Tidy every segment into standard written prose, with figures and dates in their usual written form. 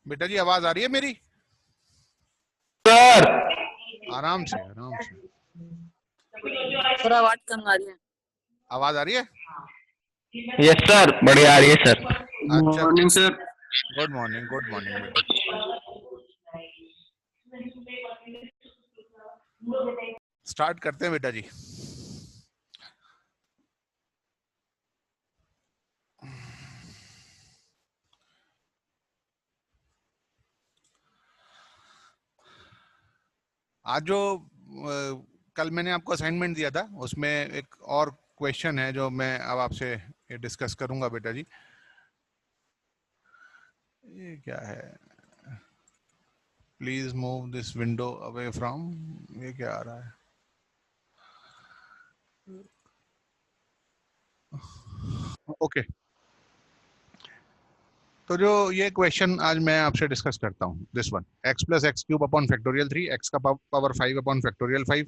बेटा जी आवाज आ रही है मेरी? सर आराम से आराम से। सर आवाज कम आ रही है। आवाज आ रही है? यस सर, बढ़िया आ रही है सर। अच्छा, मॉर्निंग सर। गुड मॉर्निंग बेटा। स्टार्ट करते हैं बेटा जी। आज जो कल मैंने आपको असाइनमेंट दिया था उसमें एक और क्वेश्चन है जो मैं अब आपसे डिस्कस करूंगा बेटा जी। ये क्या है? Please move this window away from. ये क्या आ रहा है? ओके तो जो ये क्वेश्चन आज मैं आपसे डिस्कस करता हूँ, this one, x plus x cube upon factorial 3, x का power 5 upon factorial 5,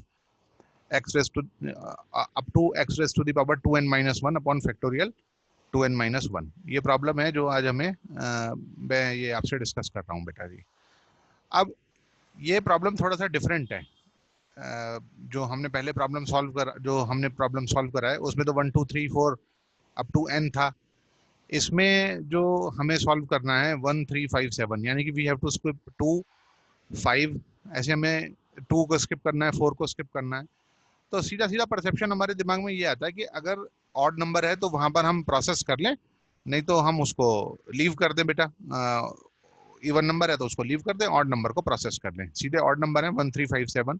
x raise to up to x raise to the power 2n minus 1 upon factorial 2n minus 1। ये प्रॉब्लम है जो आज हमें मैं ये आपसे डिस्कस कर रहा हूँ बेटा जी। अब ये प्रॉब्लम थोड़ा सा डिफरेंट है। जो हमने पहले प्रॉब्लम सॉल्व करा है उसमें तो 1 2 3 4 अप टू n था। इसमें जो हमें सॉल्व करना है 1 3 5 7, यानी कि वी हैव टू स्किप 2 5, ऐसे हमें 2 को स्किप करना है, 4 को स्किप करना है। तो सीधा सीधा परसेप्शन हमारे दिमाग में ये आता है कि अगर ऑड नंबर है तो वहां पर हम प्रोसेस कर लें, नहीं तो हम उसको लीव कर दें बेटा। इवन नंबर है तो उसको लीव कर दें, ऑड नंबर को प्रोसेस कर लें। सीधे ऑड नंबर है 1 3 5 7।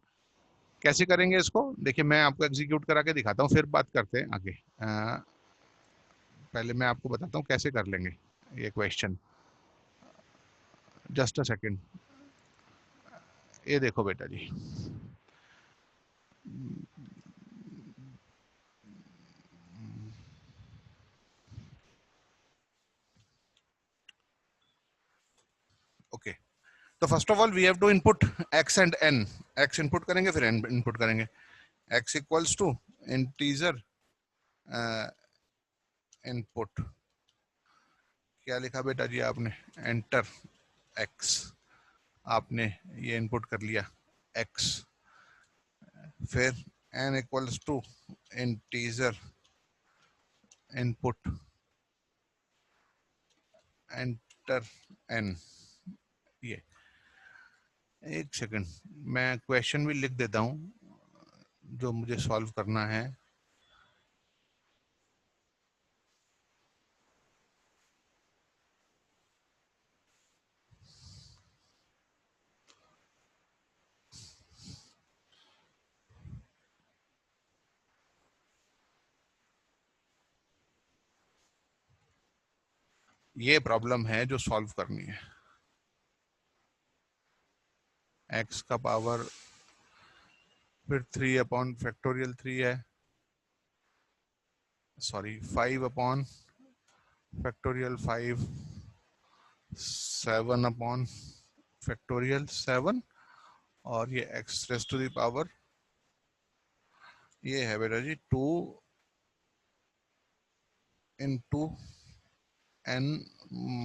कैसे करेंगे इसको? देखिए मैं आपको एग्जीक्यूट करा के दिखाता हूँ, फिर बात करते हैं आगे। पहले मैं आपको बताता हूँ कैसे कर लेंगे ये क्वेश्चन। Just a second. ये देखो बेटा जी, ओके। तो first of all we have to input x and n। x input करेंगे फिर n इनपुट करेंगे। x equals to integer input, क्या लिखा बेटा जी आपने? Enter x। आपने ये इनपुट कर लिया x, फिर n equals to integer input enter n। ये एक सेकंड, मैं क्वेश्चन भी लिख देता हूं जो मुझे सॉल्व करना है। ये प्रॉब्लम है जो सॉल्व करनी है। x का पावर फिर 3 अपॉन फैक्टोरियल 3 है, sorry 5 upon factorial 5, 7 upon factorial 7, और ये x raise to the power ये है बेटा जी 2 into n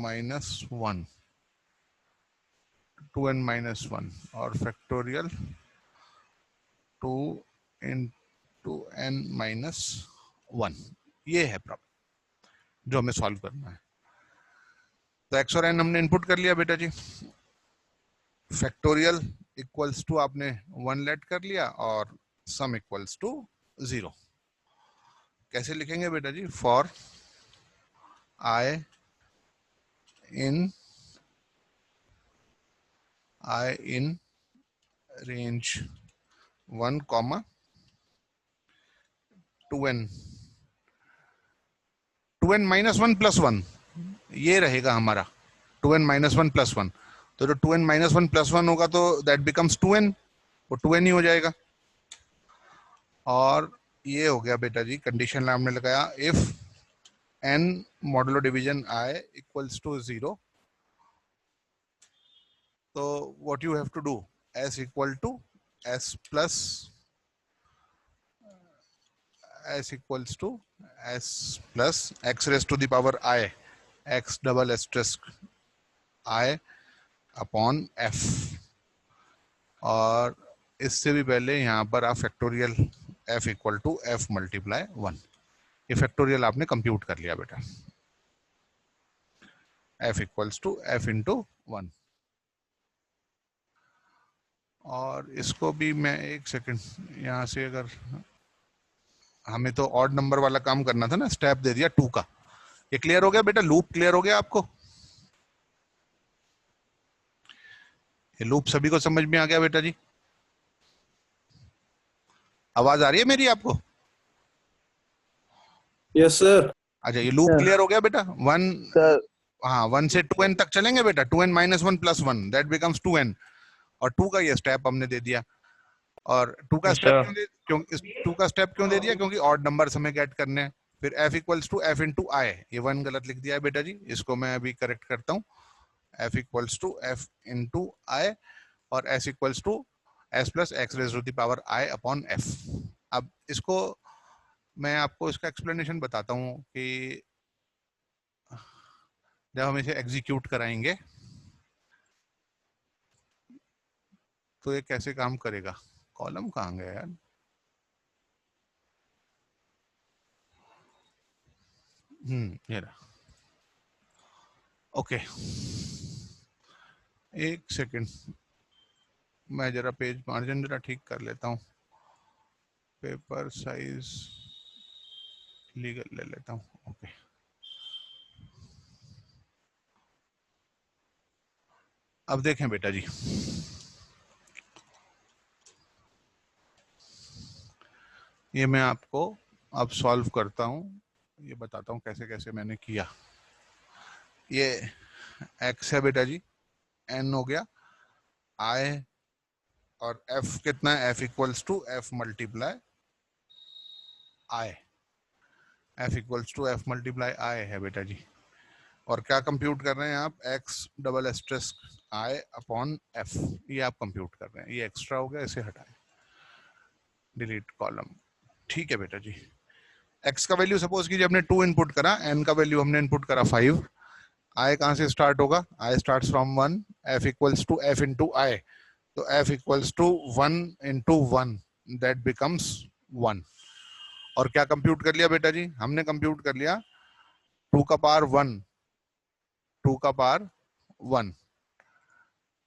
minus 1, 2n minus 1, और फैक्टोरियल 2 इंटू n माइनस 1। ये है प्रॉब्लम जो हमें सॉल्व करना है। तो x और n हमने इनपुट कर लिया बेटा जी। फैक्टोरियल इक्वल्स टू आपने 1 लेट कर लिया और सम इक्वल्स टू 0। कैसे लिखेंगे बेटा जी? For i in range 1 comma 2n, 2n minus 1 plus 1, ये रहेगा हमारा 2n माइनस 1 प्लस 1। तो जो 2n माइनस 1 प्लस 1 होगा तो दैट बिकम्स 2n, वो 2n ही हो जाएगा। और ये हो गया बेटा जी कंडीशन हमने लगाया, if n modulo division i equals to 0, तो what you have to do, s equal to s plus s equals to s plus x raise to the power i, x double asterisk i upon F, और इससे भी पहले यहाँ पर आप factorial F equal to F multiply 1, ये factorial आपने compute कर लिया बेटा, F equals to F into 1। और इसको भी मैं एक सेकंड यहाँ से, अगर हमें तो ऑड नंबर वाला काम करना था ना, स्टेप दे दिया 2 का। ये क्लियर हो गया बेटा, लूप क्लियर हो गया आपको? ये लूप सभी को समझ में आ गया बेटा जी? आवाज आ रही है मेरी आपको? Yes sir. अच्छा, ये लूप क्लियर हो गया बेटा? 1, हाँ 1 से 2n तक चलेंगे बेटा, 2n minus 1 plus 1 that becomes 2n, और 2 का ये स्टेप हमने दे दिया। और 2 का स्टेप क्यों का स्टेप क्यों दे दिया? क्योंकि ऑड नंबर्स हमें गेट करने हैं। फिर f equals to F into i, ये 1 गलत लिख दिया है बेटा जी, इसको मैं अभी करेक्ट करता हूँ। f equals to F into i, और s equals to s plus x raise to the power i upon f। अब इसको मैं आपको इसका एक्सप्लेनेशन बताता हूँ कि जब हम इसे एग्जीक्यूट कराएंगे तो ये कैसे काम करेगा। कॉलम कहाँ गया यार? ये रहा। ओके, एक सेकंड, मैं जरा पेज मार्जिन जरा ठीक कर लेता हूँ, पेपर साइज लीगल ले लेता हूँ। ओके, अब देखें बेटा जी, ये मैं आपको अब सॉल्व करता हूँ, ये बताता हूँ कैसे कैसे मैंने किया। ये x है बेटा जी, n हो गया, i और f कितना है? f equals to F multiply i, f equals to F multiply i है बेटा जी। और क्या कंप्यूट कर रहे हैं आप? x double asterisk i upon f, ये आप कंप्यूट कर रहे हैं। ये एक्स्ट्रा हो गया, इसे हटाएं, डिलीट कॉलम। ठीक है बेटा जी, x का वैल्यू सपोज कीजिए हमने 2 इनपुट करा, n का वैल्यू हमने इनपुट करा 5, i कहाँ से स्टार्ट होगा? i starts from 1, f equals to f into i, तो f equals to 1 into 1 that becomes 1। और क्या कंप्यूट कर लिया बेटा जी? हमने कंप्यूट कर लिया 2 का पावर 1, 2 का पावर 1,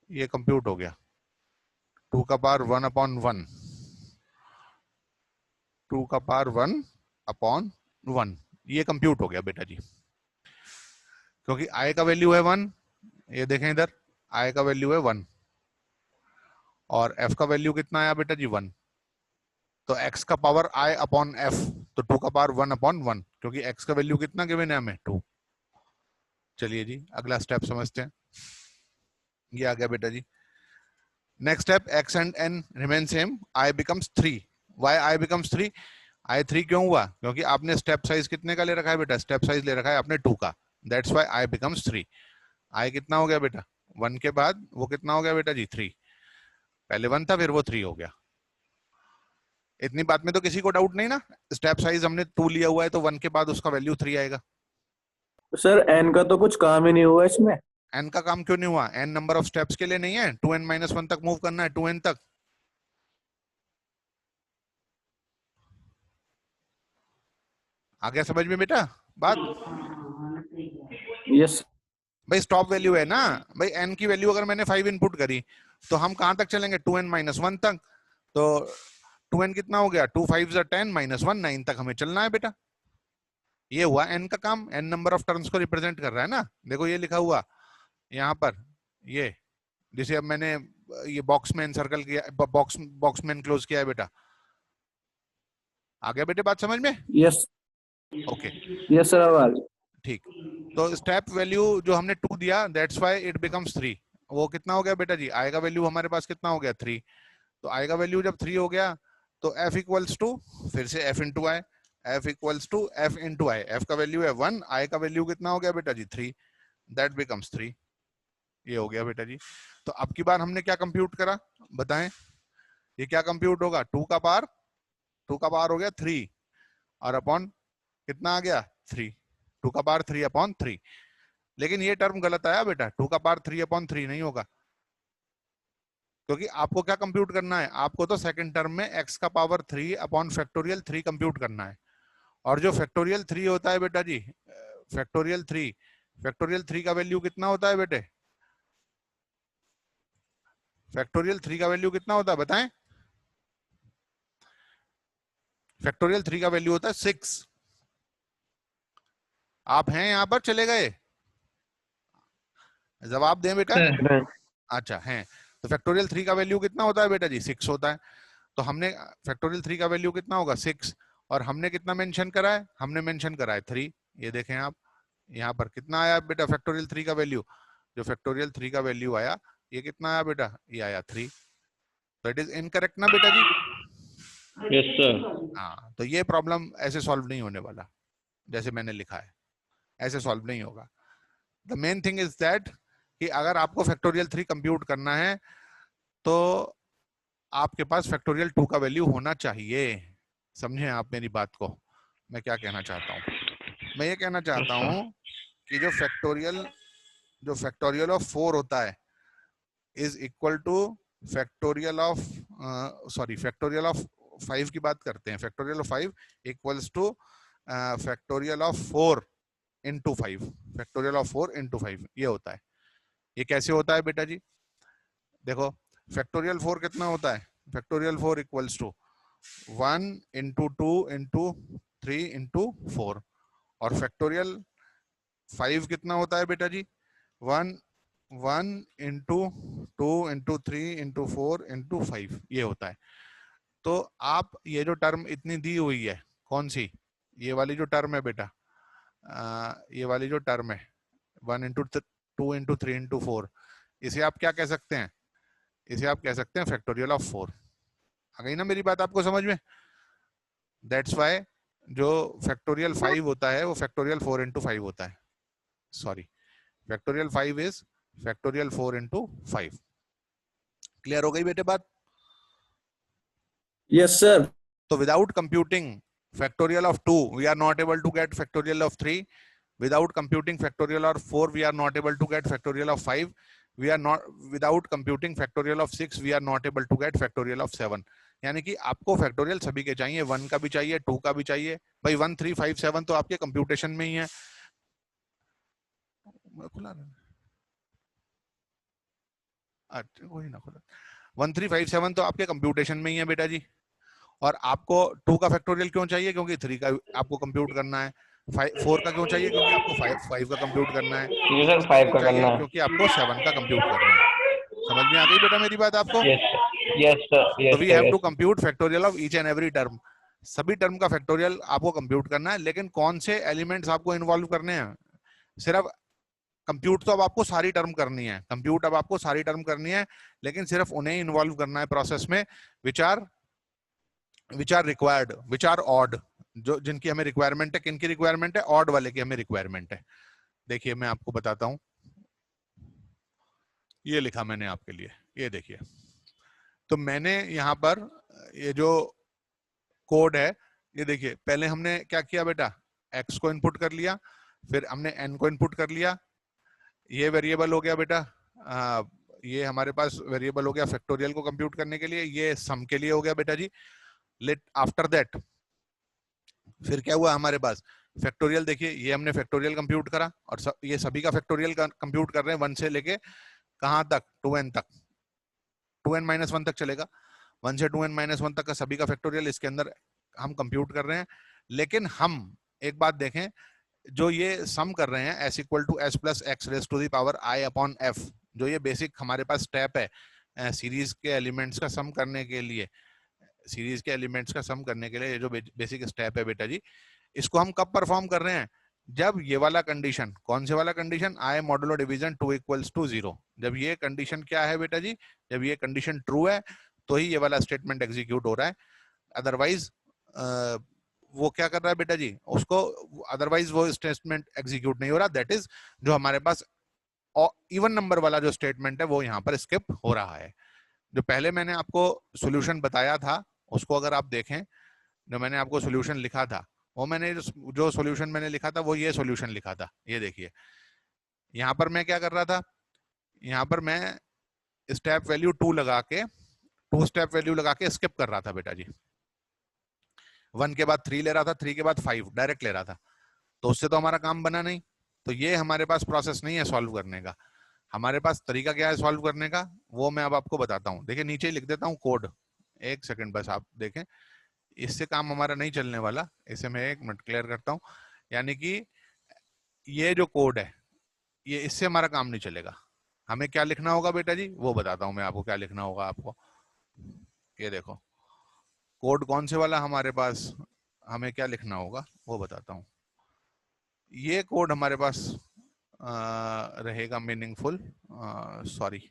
ये कंप्यूट हो गया। 2 का पावर 1 अपॉन 1, 2 का पावर 1 अपॉन 1, ये कंप्यूट हो गया बेटा जी। क्योंकि i का वैल्यू है 1, ये देखें इधर, i का वैल्यू है 1 और f का वैल्यू कितना आया बेटा जी? 1। तो x का पावर i अपॉन f, तो 2 का पावर 1 अपॉन 1, क्योंकि x का वैल्यू कितना गिवन है हमें? 2। चलिए जी, अगला स्टेप समझते हैं। ये आ गया बेटा जी। Next step, x and n remain same, i becomes 3। Why i becomes 3? i 3 क्यों हुआ? क्योंकि आपने स्टेप साइज कितने का ले रखा है बेटा? स्टेप साइज ले रखा है आपने 2 का, that's why i becomes 3। i कितना हो गया बेटा? 1 के बाद वो कितना हो गया बेटा जी? 3। पहले 1 था, फिर वो 3 हो गया। इतनी बात में तो किसी को डाउट नहीं ना? स्टेप साइज हमने 2 लिया हुआ है, तो 1 के बाद उसका वैल्यू 3 आएगा। सर n का तो कुछ काम ही नहीं हुआ इसमें। n का काम क्यों नहीं हुआ? n नंबर ऑफ स्टेप्स के लिए नहीं है, 2n माइनस 1 तक मूव करना है, 2n तक। आ गया समझ में बेटा बात? यस भाई स्टॉप वैल्यू है ना भाई, n की वैल्यू अगर मैंने 5 इनपुट करी तो हम कहां तक चलेंगे? 2n माइनस 1 तक। तो 2n कितना हो गया? 2 5 10 माइनस 1 9 तक हमें चलना है बेटा। ये हुआ n का काम, n नंबर ऑफ टर्म्स को रिप्रेजेंट कर रहा है ना। देखो ये लिखा हुआ यहाँ पर, ये जिसे अब मैंने ये बॉक्स में सर्कल किया, बॉक्स में क्लोज किया है बेटा। आ गया बेटे बात समझ में? यस ओके यस सर आवाज। ठीक। तो स्टेप वैल्यू जो हमने 2 दिया, दैट्स व्हाई इट बिकम्स 3। वो कितना हो गया बेटा जी? i का वैल्यू हमारे पास कितना हो गया? 3। तो i का वैल्यू जब 3 हो गया तो f इक्वल्स टू, फिर से f into I, f equals to f into I. f का वैल्यू है 1, i का वैल्यू कितना हो गया बेटा जी? 3, दैट बिकम्स 3। ये हो गया बेटा जी। तो अब की बार हमने क्या कंप्यूट करा बताएं? ये क्या कंप्यूट होगा? 2 का पावर हो गया 3 और अपॉन कितना आ गया? 3। 2 का पावर 3 अपॉन 3। लेकिन ये टर्म गलत आया बेटा, 2 का पावर 3 अपॉन 3 नहीं होगा, क्योंकि आपको क्या कंप्यूट करना है, आपको तो सेकंड टर्म में x का पावर 3 अपॉन फैक्टोरियल 3 कंप्यूट करना है। और जो फैक्टोरियल 3 होता है बेटा जी, फैक्टोरियल 3 का वैल्यू कितना होता है बेटे? फैक्टोरियल 3 का वैल्यू कितना होता है बताएं? फैक्टोरियल 3 का वैल्यू होता है 6। आप हैं यहां पर, चले गए? जवाब दें बेटा। सर अच्छा हैं। तो फैक्टोरियल 3 का वैल्यू कितना होता है बेटा जी? 6 होता है। तो हमने फैक्टोरियल 3 का वैल्यू कितना होगा? 6। और हमने कितना मेंशन करा है? हमने मेंशन करा है 3। ये देखें आप, यहाँ पर कितना आया बेटा फैक्टोरियल 3 का वैल्यू? जो फैक्टोरियल 3 का वैल्यू आया, ये कितना आया बेटा? ये आया 3। तो इट इज इनकरेक्ट ना बेटा जी? Yes sir. हाँ, तो ये प्रॉब्लम ऐसे सॉल्व नहीं होने वाला, जैसे मैंने लिखा है ऐसे सॉल्व नहीं होगा। The main thing is that कि अगर आपको फैक्टोरियल 3 कंप्यूट करना है तो आपके पास फैक्टोरियल 2 का वैल्यू होना चाहिए। समझे आप मेरी बात को? मैं क्या कहना चाहता हूँ? मैं ये कहना चाहता हूँ कि जो फैक्टोरियल ऑफ 4 होता है is equal two factorial of factorial of 5 की बात करते हैं। Factorial of 5 equals two factorial of 4 into 5। Factorial of 4 into 5 ये होता है। ये कैसे होता है बेटा जी? देखो फैक्टोरियल 4 कितना होता है? Factorial 4 equals to 1 into 2 into 3 into 4। और फैक्टोरियल 5 कितना होता है बेटा जी? 1 इंटू 2 इंटू 3 इंटू 4 इंटू 5 ये होता है। तो आप ये जो टर्म इतनी दी हुई है, कौन सी? ये वाली जो टर्म है बेटा, ये वाली जो टर्म है 1 इंटू 2 इंटू 3 इंटू 4, इसे आप क्या कह सकते हैं? इसे आप कह सकते हैं फैक्टोरियल ऑफ 4। आ गई ना मेरी बात आपको समझ में? दैट्स वाई जो फैक्टोरियल 5 होता है वो फैक्टोरियल 4 इंटू 5 होता है। Sorry, factorial 5 is factorial 4 into 5। Clear हो गई बेटे बात? Yes sir. तो without computing factorial of 2 we are not able to get factorial of 3. Without computing factorial of 4 we are not able to get factorial of 5. We are not, without computing factorial of 6 we are not able to get factorial of 7. यानी कि आपको factorial सभी के चाहिए, 1 का भी चाहिए, 2 का भी चाहिए। भाई 1 3 5 7 तो आपके कंप्यूटेशन में ही है। खुला अच्छा कोई ना खुला। 1 3 5 7 तो आपके कंप्यूटेशन में ही है बेटा जी। और आपको 2 का फैक्टोरियल क्यों चाहिए? क्योंकि 3 का आपको कंप्यूट करना है। 4 का क्यों चाहिए? क्योंकि आपको 5 का कंप्यूट करना है। जी सर, 6 का 5 क्यों का चाहिए? करना है। क्योंकि आपको 7 का कंप्यूट करना है। समझ में आ गई बेटा मेरी बात आपको? यस सर, तो we have to yes compute factorial of each and every term. सभी टर्म का फैक्टोरियल आपको कंप्यूट करना है, लेकिन कौन से एलिमेंट्स आपको इन्वॉल्व करने हैं? सिर्फ कंप्यूट तो अब आपको सारी टर्म करनी है, कंप्यूट अब आपको सारी टर्म करनी है, लेकिन सिर्फ उन्हें इन्वॉल्व करना है प्रोसेस में which are required, which are odd, जो जिनकी हमें रिक्वायरमेंट है। किनकी रिक्वायरमेंट है? ऑड वाले की हमें रिक्वायरमेंट है। देखिए मैं आपको बताता हूं, ये लिखा मैंने आपके लिए, ये देखिए। तो मैंने यहाँ पर ये जो कोड है, ये देखिए, पहले हमने क्या किया बेटा? x को इनपुट कर लिया, फिर हमने n को इनपुट कर लिया। ये वेरिएबल हो गया बेटा, ये हमारे पास वेरिएबल हो गया फैक्टोरियल को कंप्यूट करने के लिए। ये सम के लिए हो गया बेटा जी। लेट आफ्टर दैट फिर क्या हुआ हमारे पास? फैक्टोरियल देखिए, ये हमने फैक्टोरियल कंप्यूट करा और ये सभी का फैक्टोरियल कंप्यूट कर रहे हैं 1 से लेके कहां तक? 2n तक, 2n-1 तक चलेगा। 1 से 2n-1 तक का सभी का फैक्टोरियल इसके अंदर हम कंप्यूट कर रहे हैं। लेकिन हम एक बात देखें, जो ये सम कर रहे हैं s equal to S plus X raise to the power i upon f, जो ये बेसिक हमारे पास स्टेप है सीरीज के एलिमेंट्स का सम करने के लिए, सीरीज के एलिमेंट्स का सम करने के लिए ये जो बेसिक स्टेप है बेटा जी, इसको हम कब परफॉर्म कर रहे हैं? जब ये वाला कंडीशन, कौन से वाला condition? i modulo division 2 equals to 0। जब ये कंडीशन क्या है बेटा जी? जब ये कंडीशन ट्रू है तो ही ये वाला स्टेटमेंट एग्जीक्यूट हो रहा है। अदरवाइज वो क्या कर रहा है बेटा जी? उसको अदरवाइज वो स्टेटमेंट एग्जीक्यूट नहीं हो रहा। दैट इज जो हमारे पास इवन नंबर वाला जो स्टेटमेंट है वो यहाँ पर स्किप हो रहा है। जो पहले मैंने आपको सॉल्यूशन बताया था उसको अगर आप देखें, जो मैंने आपको सॉल्यूशन लिखा था, वो मैंने जो सॉल्यूशन मैंने लिखा था वो ये सॉल्यूशन लिखा था। ये देखिए, यहाँ पर मैं क्या कर रहा था? यहाँ पर मैं स्टेप वैल्यू 2 लगा के 2 स्टेप वैल्यू लगा के स्किप कर रहा था बेटा जी। 1 के बाद 3 ले रहा था, 3 के बाद 5 डायरेक्ट ले रहा था, तो उससे तो हमारा काम बना नहीं। तो ये हमारे पास प्रोसेस नहीं है सॉल्व करने का। हमारे पास तरीका क्या है सॉल्व करने का, वो मैं अब आपको बताता हूँ। देखिए नीचे लिख देता हूँ कोड, एक सेकंड बस आप देखें, इससे काम हमारा नहीं चलने वाला। इसे मैं 1 मिनट क्लियर करता हूँ। यानी कि ये जो कोड है, ये इससे हमारा काम नहीं चलेगा। हमें क्या लिखना होगा बेटा जी, वो बताता हूँ मैं आपको क्या लिखना होगा आपको। ये देखो कोड कौन से वाला हमारे पास, हमें क्या लिखना होगा वो बताता हूँ। ये कोड हमारे पास रहेगा मीनिंगफुल, सॉरी,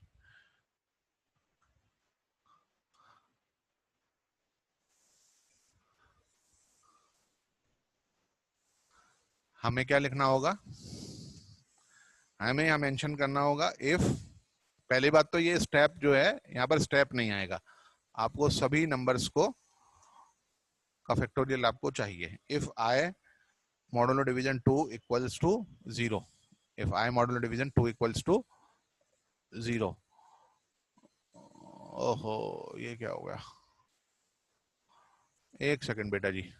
हमें क्या लिखना होगा, हमें यहाँ मेंशन करना होगा इफ, पहली बात तो ये स्टेप जो है यहाँ पर स्टेप नहीं आएगा, आपको सभी नंबर्स को का फैक्टोरियल आपको चाहिए। If I modulo division 2 equals to 0, if I modulo division 2 equals to 0। ओहो ये क्या हो गया, एक सेकंड बेटा जी।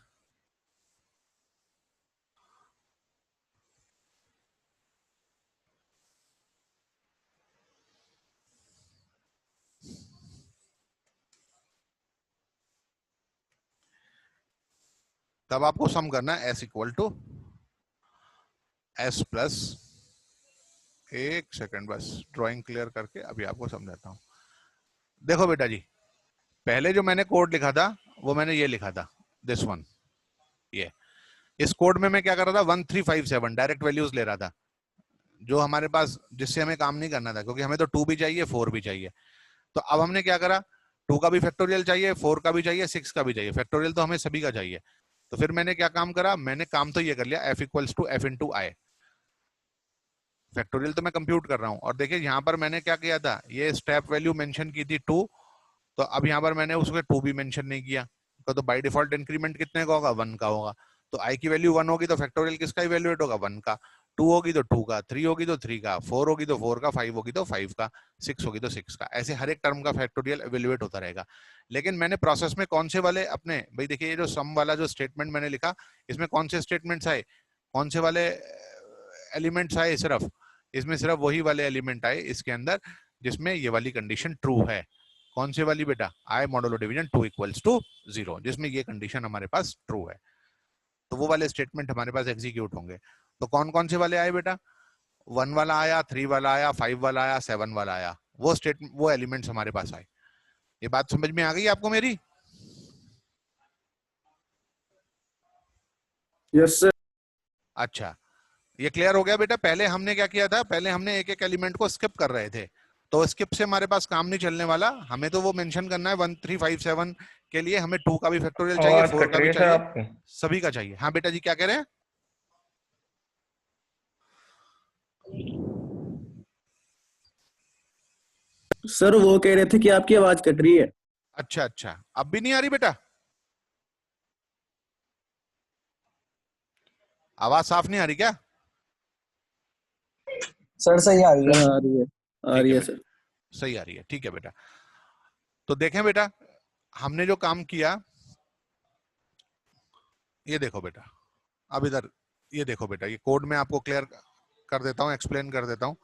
तब आपको सम करना है s equal to s plus, एक सेकंड बस ड्राइंग क्लियर करके अभी आपको समझाता हूं। देखो बेटा जी, पहले जो मैंने कोड लिखा था वो मैंने ये लिखा था, दिस वन। ये इस कोड में मैं क्या कर रहा था, 1357 डायरेक्ट वैल्यूज ले रहा था, जो हमारे पास, जिससे हमें काम नहीं करना था, क्योंकि हमें तो 2 भी चाहिए 4 भी चाहिए। तो अब हमने क्या करा, 2 का भी फैक्टोरियल चाहिए, 4 का भी चाहिए, 6 का भी चाहिए, फैक्टोरियल तो हमें सभी का चाहिए। तो फिर मैंने क्या काम करा, मैंने काम तो ये कर लिया, f equals to f into I, factorial तो मैं कंप्यूट कर रहा हूं। और देखिए यहाँ पर मैंने क्या किया था, ये स्टेप वैल्यू मेंशन की थी 2, तो अब यहाँ पर मैंने उसके 2 भी मेंशन नहीं किया, तो बाय डिफॉल्ट इंक्रीमेंट कितने का होगा, 1 का होगा। तो आई की वैल्यू 1 होगी तो फैक्टोरियल किसका इवेल्युएट होगा, 1 का। 2 होगी तो 2 का, 3 होगी तो 3 का, 4 होगी तो 4 का, 5 होगी तो 5 का, 6 होगी तो 6 का। ऐसे हर एक टर्म का फैक्टोरियल इवेल्युएट होता रहेगा। लेकिन मैंने प्रोसेस में कौन से वाले अपने, भाई देखिए ये जो सम वाला जो स्टेटमेंट मैंने लिखा, इसमें कौन से स्टेटमेंट्स आए, कौन से वाले एलिमेंट्स आए, सिर्फ इसमें सिर्फ वही वाले एलिमेंट आए इसके अंदर जिसमें ये वाली कंडीशन ट्रू है। कौन से वाली बेटा, आई मॉडुलो डिवीजन 2 इक्वल्स टू 0, जिसमें ये कंडीशन हमारे पास ट्रू है। तो वो वाले स्टेटमेंट हमारे पास एग्जीक्यूट होंगे। तो कौन कौन से वाले आए बेटा, 1 वाला आया, 3 वाला आया, 5 वाला आया, 7 वाला आया, वो स्टेटमेंट, वो एलिमेंट्स हमारे पास आए। ये बात समझ में आ गई आपको मेरी? Yes sir. अच्छा, ये क्लियर हो गया बेटा। पहले हमने क्या किया था, पहले हमने एक एक एलिमेंट को स्किप कर रहे थे, तो स्किप से हमारे पास काम नहीं चलने वाला। हमें तो वो मेंशन करना है 1357 के लिए हमें 2 का भी फैक्टोरियल चाहिए, आवाज 4 कट का रही भी है सर चाहिए, आपकी। सभी का चाहिए। हाँ बेटा जी क्या कह रहे हैं? सर वो कह रहे थे कि आपकी आवाज कट रही है। अच्छा अच्छा, अब भी नहीं आ रही बेटा, आवाज साफ नहीं आ रही क्या? सर सही आ रही है। आ रही है, आ ठीक रही है है बेटा, सर। सही आ रही है, ठीक है बेटा। तो देखें बेटा, हमने जो काम किया, ये देखो बेटा, अब इधर ये देखो बेटा, ये कोड में आपको क्लियर कर देता हूं, एक्सप्लेन कर देता हूं,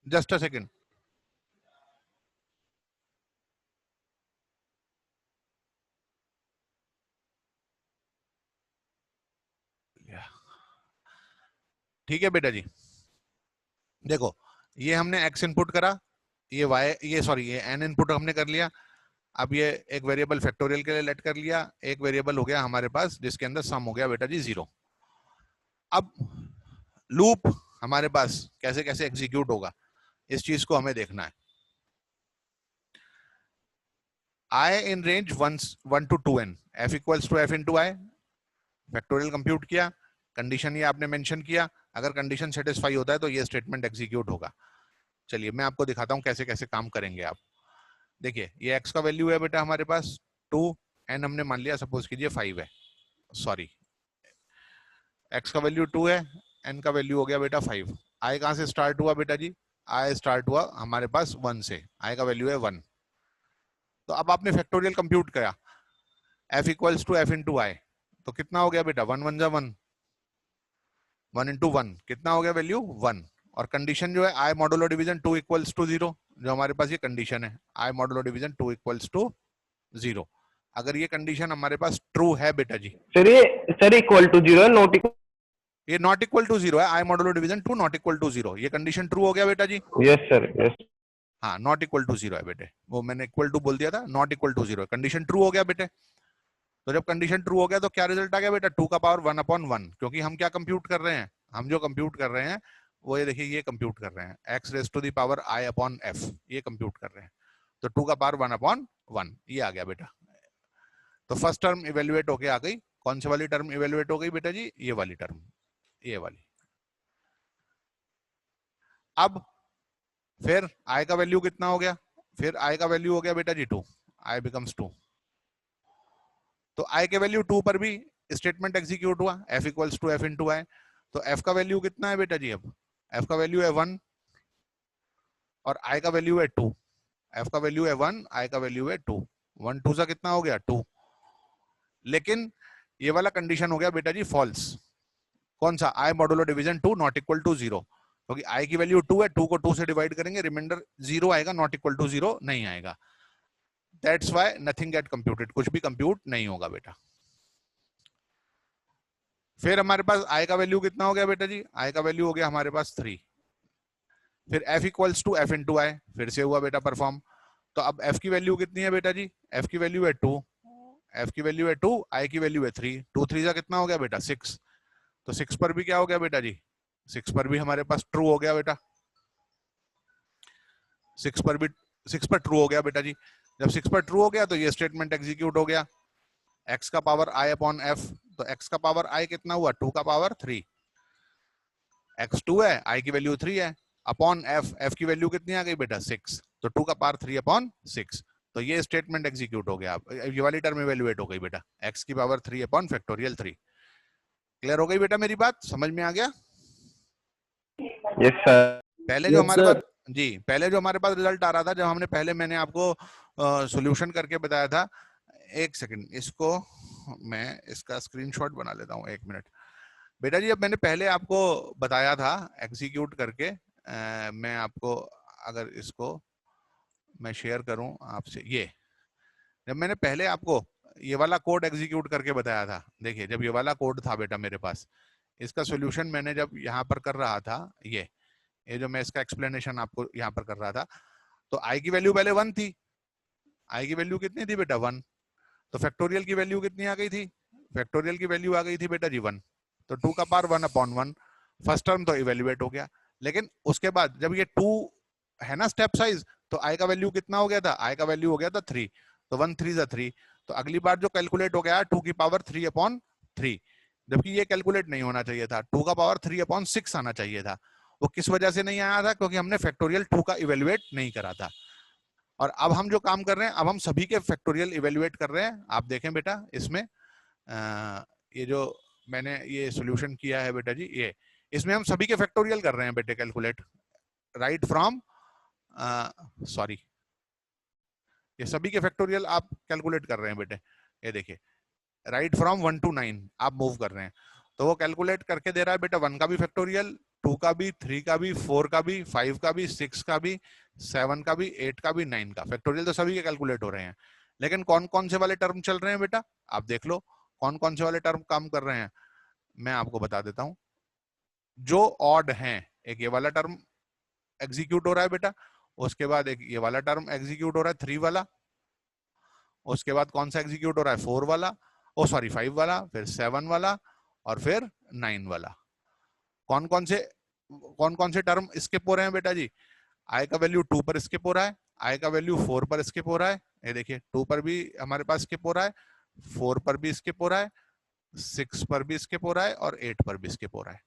जस्ट अ सेकेंड। ठीक है बेटा जी, देखो ये हमने x इनपुट करा, ये y, ये सॉरी ये n इनपुट हमने कर लिया। अब ये एक वेरिएबल फैक्टोरियल के लिए लेट कर लिया, एक वेरिएबल हो गया हमारे पास जिसके अंदर सम हो गया बेटा जी 0। अब लूप हमारे पास कैसे कैसे एग्जीक्यूट होगा, इस चीज को हमें देखना है। i in range 1 to 2n, f equals to f into I, factorial compute किया, कंडीशन ये आपने मेंशन किया, अगर कंडीशन सेटिस्फाई होता है तो ये स्टेटमेंट एग्जीक्यूट होगा। चलिए मैं आपको दिखाता हूं कैसे कैसे काम करेंगे आप। देखिए ये x का वैल्यू है बेटा हमारे पास 2, n हमने मान लिया सपोज कीजिए 5 है, सॉरी x का वैल्यू 2 है, n का वैल्यू हो गया बेटा 5। i कहां से स्टार्ट हुआ बेटा जी, आई स्टार्ट हुआ हमारे पास 1 से, आई का वैल्यू है 1। तो अब आपने फैक्टोरियल कंप्यूट किया, f equals to f into i, तो कितना हो गया बेटा, 1 1 जा 1, 1 इंटू 1 कितना हो गया वैल्यू 1। और कंडीशन जो है i modulo division 2 equals to 0, जो हमारे पास ये कंडीशन है i modulo division 2 equals to 0। अगर ये कंडीशन हमारे पास ट्रू है बेटा जी, sir equal to 0 not equal. ये नॉट इक्वल टू 0 है, i modulo division 2 not equal to 0, ये कंडीशन ट्रू हो गया बेटा जी। Yes sir yes. हाँ नॉट इक्वल टू 0 है बेटे, वो मैंने इक्वल टू बोल दिया था, नॉट इक्वल टू 0 है, कंडीशन ट्रू हो गया बेटे। तो जब कंडीशन ट्रू हो गया तो क्या रिजल्ट आ गया बेटा, 2 का पावर 1 अपॉन 1, क्योंकि हम क्या कंप्यूट कर रहे हैं, हम जो कंप्यूट कर रहे हैं वो ये देखिए ये कंप्यूट कर रहे हैं x raise to the power i upon f, ये कंप्यूट कर रहे हैं। तो 2 का पावर 1 अपॉन 1 ये आ गया बेटा। तो फर्स्ट टर्म इवेल्युएट होके आ गई, कौन सी वाली टर्म इवेल्युएट हो गई बेटा जी, ये वाली टर्म, ये वाली। अब फिर i का वैल्यू कितना हो गया, फिर i का वैल्यू हो गया बेटा जी 2, i बिकम्स 2। तो i के वैल्यू 2 पर भी स्टेटमेंट एग्जीक्यूट हुआ, f equals to f into i. तो f का वैल्यू कितना है बेटा जी, अब f का वैल्यू है 1 और i का वैल्यू है 2, f का वैल्यू है 1, i का वैल्यू है 2, 1 2 सा कितना हो गया 2। लेकिन ये वाला कंडीशन हो गया बेटा जी फॉल्स, कौन सा, i modulo division 2 not equal to 0, क्योंकि i की वैल्यू 2 है, 2 को 2 से डिवाइड करेंगे रिमाइंडर 0 आएगा, नॉट इक्वल टू 0 नहीं आएगा। That's why nothing get computed, कुछ भी कंप्यूट नहीं होगा बेटा। फिर हमारे पास i का वैल्यू कितना हो गया बेटा जी, i का वैल्यू हो गया हमारे पास 3। फिर f equals to f into i, फिर से हुआ बेटा परफॉर्म। तो अब f की वैल्यू कितनी है बेटा जी, f की वैल्यू है 2, f की वैल्यू है 2, i की वैल्यू है 3, 2 3 का कितना हो गया बेटा 6। तो 6 पर भी क्या हो गया बेटा जी, 6 पर भी हमारे पास ट्रू हो गया बेटा, 6 पर भी 6 पर ट्रू हो गया बेटा जी। जब 6 पर ट्रू हो गया तो ये स्टेटमेंट एग्जीक्यूट हो गया, x का पावर i अपॉन f, तो x का पावर i कितना हुआ 2 का पावर 3, x 2 है, i की वैल्यू 3 है, अपॉन f, f की वैल्यू कितनी आ गई बेटा 6, तो 2 का पावर 3 अपॉन 6। तो ये स्टेटमेंट एग्जीक्यूट हो गया, ये वाली टर्म इवेल्युएट हो गई बेटा, x की पावर 3 अपॉन फैक्टोरियल 3। क्लियर हो गई बेटा मेरी बात, समझ में आ गया। Yes sir. पहले जो हमारे पास जी, पहले जो हमारे पास रिजल्ट आ रहा था, जब हमने पहले मैंने आपको सॉल्यूशन करके बताया था, एक सेकंड इसको मैं इसका स्क्रीनशॉट बना लेता हूँ, एक मिनट बेटा जी। अब मैंने पहले आपको बताया था एग्जीक्यूट करके, मैं आपको अगर इसको मैं शेयर करूं आपसे, ये जब मैंने पहले आपको ये वाला कोड एग्जीक्यूट करके बताया था, देखिए जब ये वाला कोड था बेटा मेरे पास, इसका सॉल्यूशन मैंने जब यहाँ पर कर रहा था, ये जो मैं इसका एक्सप्लेनेशन आपको यहाँ पर कर रहा था, तो i की वैल्यू पहले 1 थी, i की वैल्यू कितनी थी बेटा 1, तो फैक्टोरियल की वैल्यू कितनी आ गई थी, फैक्टोरियल की वैल्यू आ गई थी बेटा जी 1, तो 2 का पावर 1 अपॉन 1, फर्स्ट टर्म तो इवेल्युएट हो गया। लेकिन उसके बाद जब ये 2 है ना स्टेप साइज, तो i का वैल्यू कितना हो गया था, i का वैल्यू हो गया था 3, तो 1 3 3, तो अगली बार जो कैलकुलेट हो गया 2 की पावर 3 अपॉन 3, जबकि ये कैलकुलेट नहीं होना चाहिए था, 2 का पावर 3 अपॉन 6 आना चाहिए था। वो किस वजह से नहीं आया था, क्योंकि हमने फैक्टोरियल 2 का इवेल्युएट नहीं करा था। और अब हम जो काम कर रहे हैं, अब हम सभी के फैक्टोरियल इवेल्युएट कर रहे हैं। आप देखें बेटा इसमें ये जो मैंने ये सॉल्यूशन किया है बेटा जी, ये इसमें हम सभी के फैक्टोरियल कर रहे हैं बेटे कैलकुलेट, राइट फ्रॉम सॉरी, ये सभी के फैक्टोरियल आप कैलकुलेट कर रहे हैं बेटे, ये देखिए राइट फ्रॉम 1 to 9 आप मूव कर रहे हैं। तो वो कैलकुलेट करके दे रहा है बेटा 1 का भी फैक्टोरियल, 2 का भी, 3 का भी, 4 का भी, 5 का भी, 6 का भी, 7 का भी, 8 का भी, 9 का फैक्टोरियल, तो सभी के कैलकुलेट हो रहे हैं। लेकिन कौन कौन से वाले टर्म चल रहे हैं बेटा, आप देख लो कौन कौन से वाले टर्म काम कर रहे हैं, मैं आपको बता देता हूं। जो ऑड हैं, एक ये वाला टर्म एग्जीक्यूट हो रहा है बेटा, उसके बाद एक ये वाला टर्म एग्जीक्यूट हो रहा है 3 वाला, उसके बाद कौन सा एग्जीक्यूट हो रहा है 4 वाला, ओ सॉरी 5 वाला, फिर 7 वाला और फिर 9 वाला। कौन कौन से टर्म स्किप हो रहे हैं बेटा जी, i का वैल्यू 2 पर स्किप हो रहा है, i का वैल्यू 4 पर स्किप हो रहा है, ये देखिए 2 पर भी हमारे पास स्किप हो रहा है, 4 पर भी स्किप हो रहा है, 6 पर भी स्किप हो रहा है और 8 पर भी स्किप हो रहा है।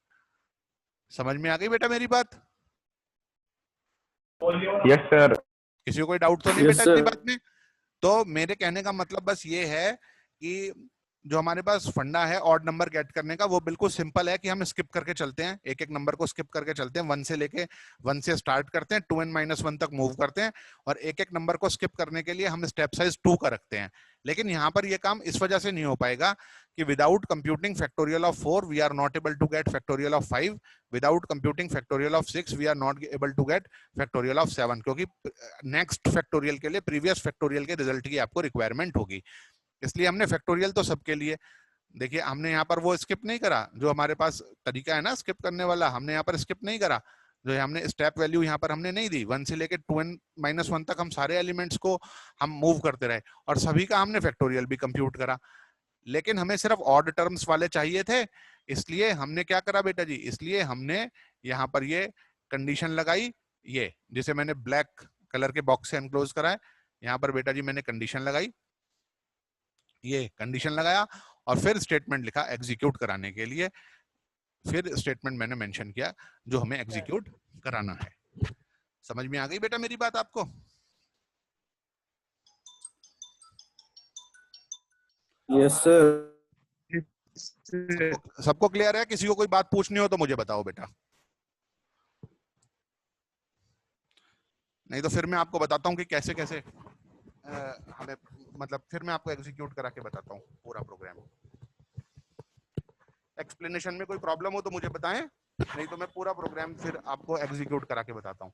समझ में आ गई बेटा मेरी बात? Yes sir. किसी को कोई डाउट तो नहीं Yes, बेटा इतनी sir. बात में? तो मेरे कहने का मतलब बस ये है कि जो हमारे पास फंडा है ऑड नंबर गेट करने का, वो बिल्कुल सिंपल है कि हम स्किप करके चलते हैं, एक एक नंबर को स्किप करके चलते हैं, वन से स्टार्ट करते हैं, 2n-1 तक मूव करते हैं, और एक एक नंबर को स्किप करने के लिए हम स्टेप साइज 2 का रखते हैं। लेकिन यहाँ पर ये काम इस वजह से नहीं हो पाएगा कि without computing factorial of 4 we are not able to get factorial of 5, without computing factorial of 6 we are not able to get factorial of 7, क्योंकि नेक्स्ट फैक्टोरियल के लिए प्रीवियस फैक्टोरियल के रिजल्ट की आपको रिक्वायरमेंट होगी। इसलिए हमने फैक्टोरियल तो सबके लिए, देखिए हमने यहाँ पर वो स्किप नहीं करा, जो हमारे पास तरीका है ना स्किप करने वाला, हमने यहाँ पर स्किप नहीं करा, जो हमने स्टेप वैल्यू यहाँ पर हमने नहीं दी, 1 से लेके 2n-1 तक हम सारे एलिमेंट्स को हम मूव करते रहे और सभी का हमने फैक्टोरियल भी कंप्यूट करा। लेकिन हमें सिर्फ ऑड टर्म्स वाले चाहिए थे, इसलिए हमने क्या करा बेटा जी, इसलिए हमने यहाँ पर ये कंडीशन लगाई, ये जिसे मैंने ब्लैक कलर के बॉक्स से एनक्लोज करा है, यहाँ पर बेटा जी मैंने कंडीशन लगाई, ये कंडीशन लगाया और फिर स्टेटमेंट लिखा एग्जीक्यूट कराने के लिए, फिर स्टेटमेंट मैंने मेंशन किया जो हमें एग्जीक्यूट कराना है। समझ में आ गई बेटा मेरी बात आपको? Yes sir. सबको क्लियर है? किसी को कोई बात पूछनी हो तो मुझे बताओ बेटा, नहीं तो फिर मैं आपको बताता हूँ कि कैसे कैसे हमें, मतलब फिर मैं आपको एग्जीक्यूट करा के बताता हूँ पूरा प्रोग्राम। एक्सप्लेनेशन में कोई प्रॉब्लम हो तो मुझे बताएं, नहीं तो मैं पूरा प्रोग्राम फिर आपको एग्जीक्यूट करा के बताता हूँ।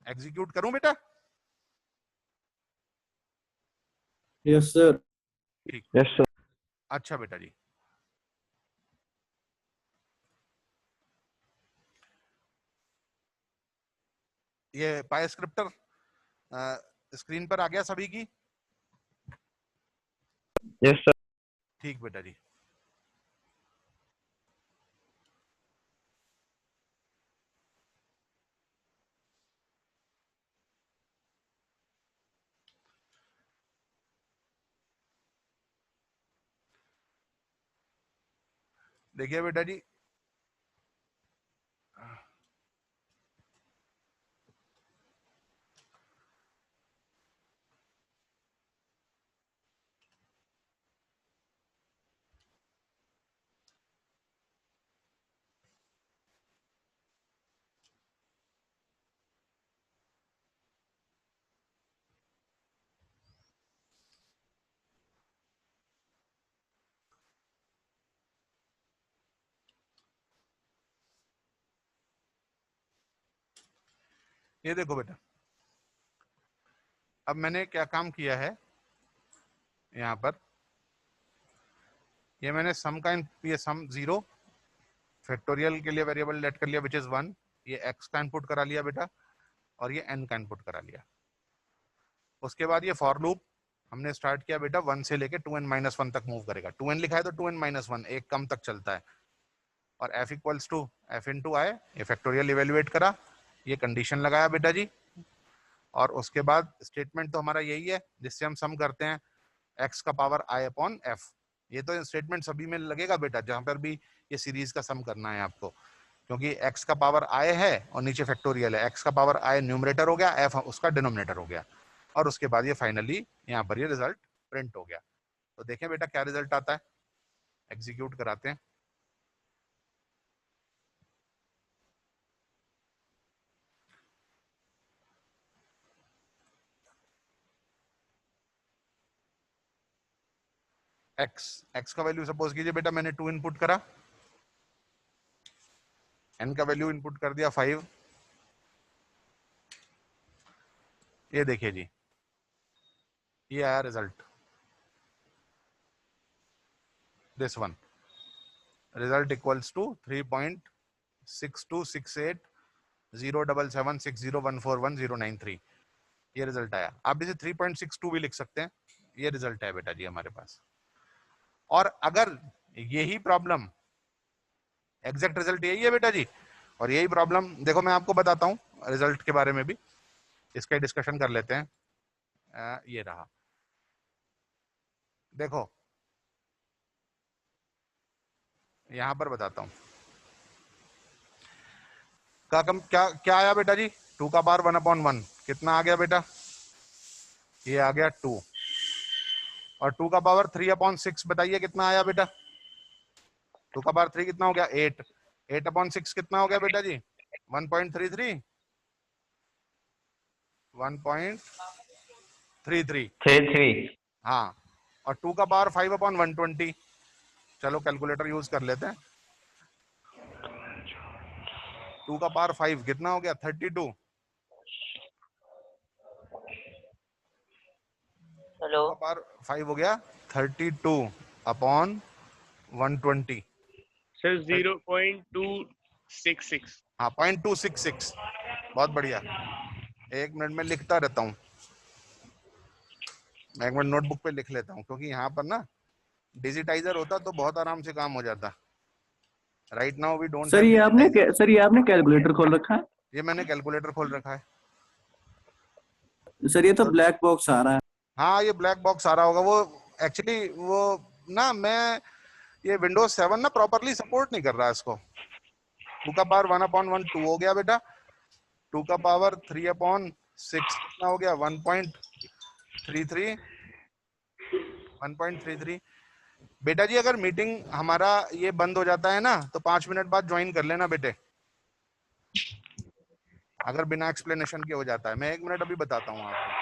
एग्जीक्यूट करूं बेटा? Yes sir. ठीक, Yes, sir. अच्छा बेटा जी। ये पाई स्क्रिप्टर स्क्रीन पर आ गया सभी की? Yes, sir. ठीक बेटा जी। देखिए बेटा जी, ये देखो बेटा, अब मैंने क्या काम किया है यहाँ पर, ये मैंने सम का ये सम 0 फैक्टोरियल के लिए वेरिएबल लेट कर लिया विच इज 1, ये x का इनपुट करा लिया बेटा और ये n का इनपुट करा लिया। उसके बाद ये फॉर लूप हमने स्टार्ट किया बेटा, 1 से लेके 2n-1 तक मूव करेगा, 2n लिखा है तो 2n-1 एक कम तक चलता है, और f equals to f into i, ये फैक्टोरियल इवेल्युएट करा, ये कंडीशन लगाया बेटा जी, और उसके बाद स्टेटमेंट तो हमारा यही है जिससे हम सम करते हैं x का पावर i अपॉन f। ये तो स्टेटमेंट सभी में लगेगा बेटा जहां पर भी ये सीरीज का सम करना है आपको, क्योंकि x का पावर i है और नीचे फैक्टोरियल है, x का पावर i न्यूमरेटर हो गया, f उसका डिनोमिनेटर हो गया, और उसके बाद ये फाइनली यहाँ पर ये रिजल्ट प्रिंट हो गया। तो देखें बेटा क्या रिजल्ट आता है, एग्जीक्यूट कराते हैं। x का वैल्यू सपोज कीजिए बेटा मैंने 2 इनपुट करा, n का वैल्यू इनपुट कर दिया 5, ये देखिए जी ये आया result, this one result equals to 3.6268077601411093, ये रिजल्ट आया। आप इसे 3.62 भी लिख सकते हैं, ये रिजल्ट है बेटा जी हमारे पास। और अगर यही प्रॉब्लम, एग्जैक्ट रिजल्ट यही है बेटा जी, और यही प्रॉब्लम देखो मैं आपको बताता हूँ रिजल्ट के बारे में भी, इसका डिस्कशन कर लेते हैं। ये रहा देखो, यहां पर बताता हूं क्या क्या आया बेटा जी, 2 का पावर 1/1 कितना आ गया बेटा, ये आ गया 2, और 2 का पावर 3/6 बताइए कितना आया बेटा? 2 का पावर 3 कितना हो गया? 8। 8/6 कितना हो गया बेटा जी? 1.33 1.33। 3 हाँ, और 2 का पावर 5/120। चलो कैलकुलेटर यूज कर लेते हैं। 2 का पावर 5 कितना हो गया? 32। हेलो 2 का पावर 5 हो गया 32/120। सर 0.266। हाँ 0.266। बहुत बढ़िया। एक मिनट में लिखता रहता हूँ, मैं एक मिनट नोटबुक पे लिख लेता हूँ, क्योंकि यहाँ पर ना डिजिटाइजर होता तो बहुत आराम से काम हो जाता। Right now we don't have digitiser. Sir ये आपने कैलकुलेटर खोल रखा है? ये मैंने कैलकुलेटर खोल रखा है। सर ये तो ब्लैक बॉक्स आ रहा है। हाँ, ये ब्लैक बॉक्स आ रहा होगा। वो एक्चुअली वो ना, मैं ये विंडोज 7 ना प्रॉपरली सपोर्ट नहीं कर रहा है इसको। 2 का पावर 1/12 हो गया बेटा। 2 का पावर 3/6 कितना हो गया? 1.33। 1.33 बेटा जी। अगर मीटिंग हमारा ये बंद हो जाता है ना, तो 5 मिनट बाद ज्वाइन कर लेना बेटे, अगर बिना एक्सप्लेनेशन के हो जाता है। मैं 1 मिनट अभी बताता हूँ आपको।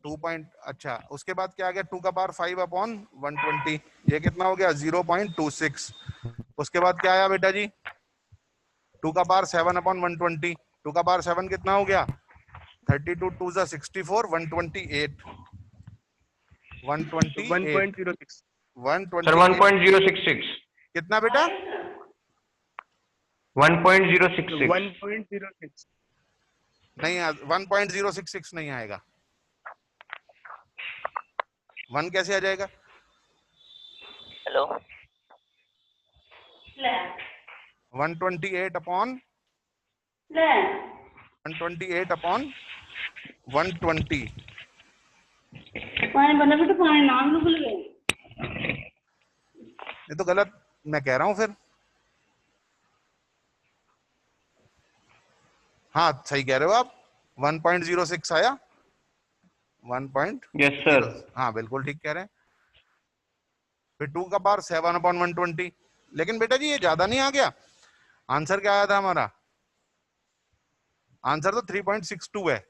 2 पॉइंट, अच्छा उसके बाद क्या आ गया? 2 का पावर 5/120, ये कितना हो गया? 0.26। उसके बाद क्या आया बेटा जी? 2 का पावर 7/120। 2 का पावर 7 कितना हो गया? 32 2 जा 64, 128। 128 1.06। सर 128 1.066। कितना बेटा? 1.066। 1.06। नहीं, 1.066 नहीं आएगा। 1 कैसे आ जाएगा? हेलो 128/120। ये तो गलत मैं कह रहा हूं फिर। हाँ सही कह रहे हो आप। 1.06 आया। 1. Yes sir. हाँ बिल्कुल ठीक कह रहे हैं। फिर 2 का पावर 7/120। लेकिन बेटा जी ये ज्यादा नहीं आ गया? आंसर क्या आया था हमारा? आंसर तो 3.62 है।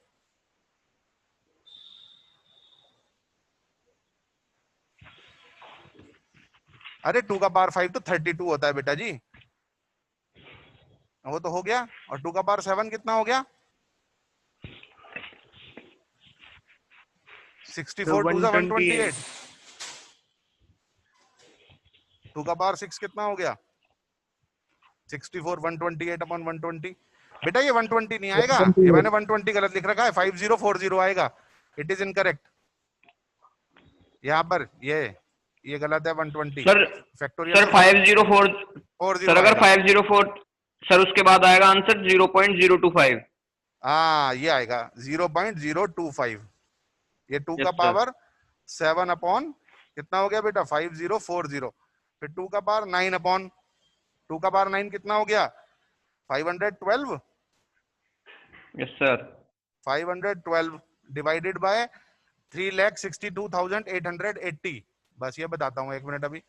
अरे 2 का पावर 5 तो 32 होता है बेटा जी, वो तो हो गया। और 2 का पावर 7 कितना हो गया? 64 2 जा 128। 2 का पावर 6 कितना हो गया? 64 128/120। बेटा ये 120 नहीं आएगा, ये मैंने 120 गलत लिख रखा है। 5040 आएगा। It is incorrect. यहाँ पर ये गलत है। 120 सर फैक्टोरियल सर 504। 40 सर अगर आएगा। 504, सर उसके बाद आएगा आंसर 0.025। हाँ ये आएगा 0.025। ये 2 यस का सर। पावर 7 अपॉन कितना हो गया बेटा? 5040। फिर 2 का पावर 9 अपॉन 2 का पावर 9 कितना हो गया? 512। Yes sir. 512 divided by 3,62,880। बस ये बताता हूँ, 1 मिनट अभी।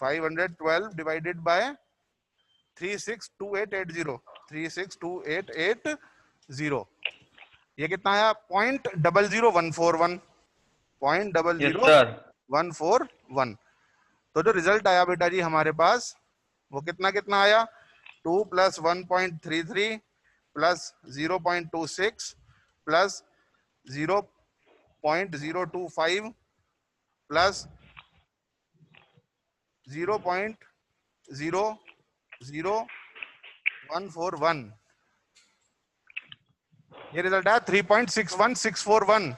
512 डिवाइडेड बाय 362880। 362880। ये कितना आया? 0.00141। Yes sir. 0.00141। तो जो रिजल्ट आया बेटा जी हमारे पास, वो कितना कितना आया? 2 + 1.33 प्लस 0.26 प्लस 0.025 प्लस 0.00141। ये रिजल्ट आया 3.61641।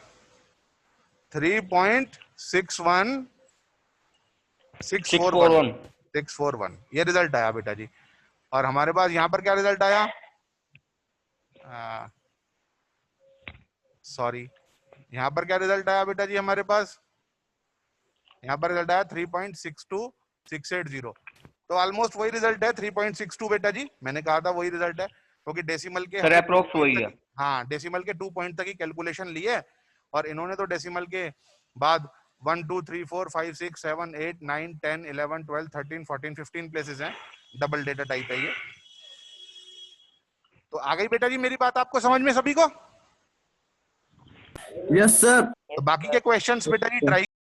3.61641 ये रिजल्ट आया बेटा जी। और हमारे पास यहाँ पर क्या रिजल्ट आया? सॉरी, यहाँ पर क्या रिजल्ट आया बेटा जी हमारे पास? यहाँ पर रिजल्ट आया 3.62680। तो ऑलमोस्ट वही रिजल्ट है 3.62 बेटा जी। मैंने कहा था वही रिजल्ट है, क्योंकि डेसिमल के सर हमें अप्रोक्स वही है। हाँ, डेसिमल के 2 पॉइंट तक ही कैलकुलेशन ली है, और इन्होंने तो डेसिमल के बाद 1 2 3 4 5 6 7 8 9 10 11 12 13 14 15 प्लेसेस हैं, डबल डेटा टाइप है ये। तो आ गई बेटा जी मेरी बात आपको समझ में सभी को? Yes sir. तो बाकी के क्वेश्चंस बेटा जी ट्राई